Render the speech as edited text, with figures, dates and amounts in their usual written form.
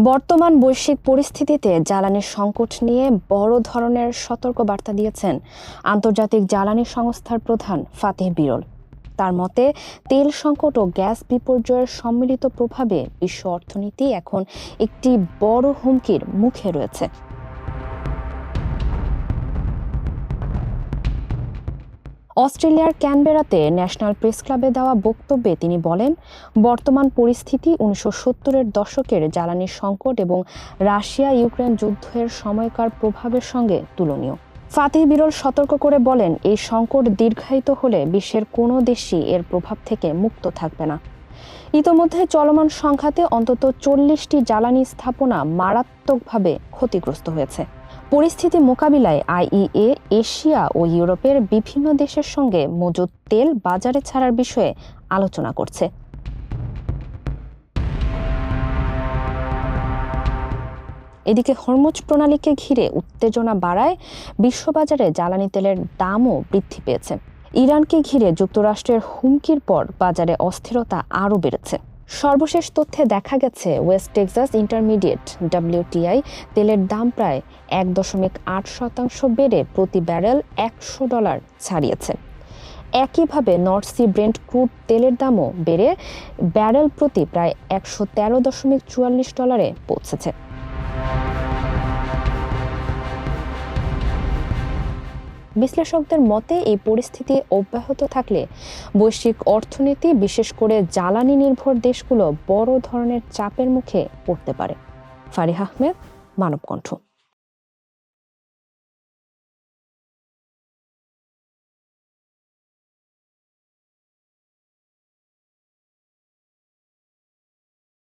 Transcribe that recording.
বর্তমান বৈশ্বিক পরিস্থিতিতে জ্বালানির সংকট নিয়ে বড় ধরনের সতর্কবার্তা দিয়েছেন আন্তর্জাতিক জ্বালানি সংস্থার প্রধান ফাতিহ বিরল। তার মতে, তেল সংকট ও গ্যাস বিপর্যয়ের সম্মিলিত প্রভাবে বিশ্ব অর্থনীতি এখন একটি বড় হুমকির মুখে রয়েছে। অস্ট্রেলিয়ার ক্যানবেরাতে ন্যাশনাল প্রেস ক্লাবে দেওয়া বক্তব্যে তিনি বলেন, বর্তমান পরিস্থিতি 1970-এর দশকের জ্বালানি সংকট এবং রাশিয়া ইউক্রেন যুদ্ধের সময়কার প্রভাবের সঙ্গে তুলনীয়। ফাতিহ বিরল সতর্ক করে বলেন, এই সংকট দীর্ঘায়িত হলে বিশ্বের কোনো দেশই এর প্রভাব থেকে মুক্ত থাকবে না। ইতোমধ্যে চলমান সংঘাতে অন্তত 40টি জ্বালানি স্থাপনা মারাত্মকভাবে ক্ষতিগ্রস্ত হয়েছে। পরিস্থিতি মোকাবিলায় আইইএ এশিয়া ও ইউরোপের বিভিন্ন দেশের সঙ্গে মজুদ তেল বাজারে ছাড়ার বিষয়ে আলোচনা করছে। এদিকে হরমুজ প্রণালীকে ঘিরে উত্তেজনা বাড়ায় বিশ্ববাজারে জ্বালানি তেলের দামও বৃদ্ধি পেয়েছে। ইরানকে ঘিরে যুক্তরাষ্ট্রের হুমকির পর বাজারে অস্থিরতা আরও বেড়েছে। সর্বশেষ তথ্যে দেখা গেছে, ওয়েস্ট টেক্সাস ইন্টারমিডিয়েট WTI তেলের দাম প্রায় 1.8% বেড়ে প্রতি ব্যারেল $100 ছাড়িয়েছে। একইভাবে নর্থ সি ব্রেন্ট ক্রুড তেলের দামও বেড়ে ব্যারেল প্রতি প্রায় $113.44 পৌঁছেছে। বিশ্লেষকদের মতে, এই পরিস্থিতি অব্যাহত থাকলে বৈশ্বিক অর্থনীতি, বিশেষ করে জ্বালানি নির্ভর দেশগুলো বড় ধরনের চাপের মুখে পড়তে পারে। ফারিহা আহমেদ, মানবকণ্ঠ।